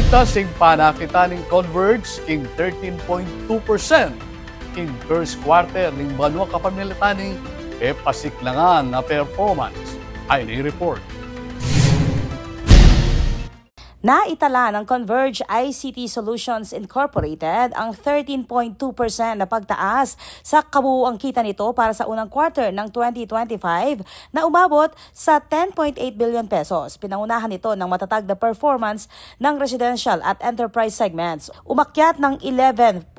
Tasing panakitaning Converge king 13.2%. King first quarter ng banwa kapamilitaning pasiklangan na performance. Ay report. Naitala ng Converge ICT Solutions Incorporated ang 13.2% na pagtaas sa kabuuang kita nito para sa unang quarter ng 2025 na umabot sa 10.8 billion pesos. Pinangunahan ito ng matatag na performance ng residential at enterprise segments. Umakyat ng 11.5%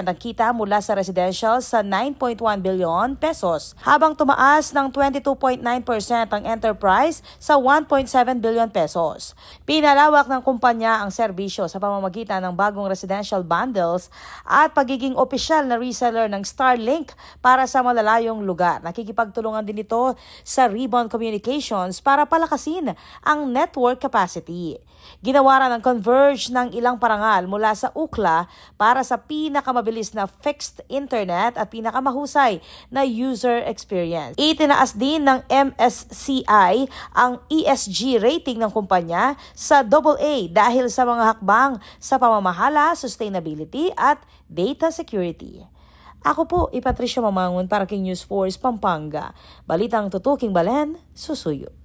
ang kita mula sa residential sa 9.1 billion pesos, habang tumaas ng 22.9% ang enterprise sa 1.7 billion pesos. Pinalawak ng kumpanya ang serbisyo sa pamamagitan ng bagong residential bundles at pagiging opisyal na reseller ng Starlink para sa malalayong lugar. Nakikipagtulungan din ito sa Ribbon Communications para palakasin ang network capacity. Ginawaran ng Converge ng ilang parangal mula sa Ookla para sa pinakamabilis na fixed internet at pinakamahusay na user experience. Itinaas din ng MSCI ang ESG rating ng kumpanya sa AA dahil sa mga hakbang sa pamamahala, sustainability at data security. Ako po, Patricia Mamangon para King News Force Pampanga. Balitang tutuking Balen, susuyo.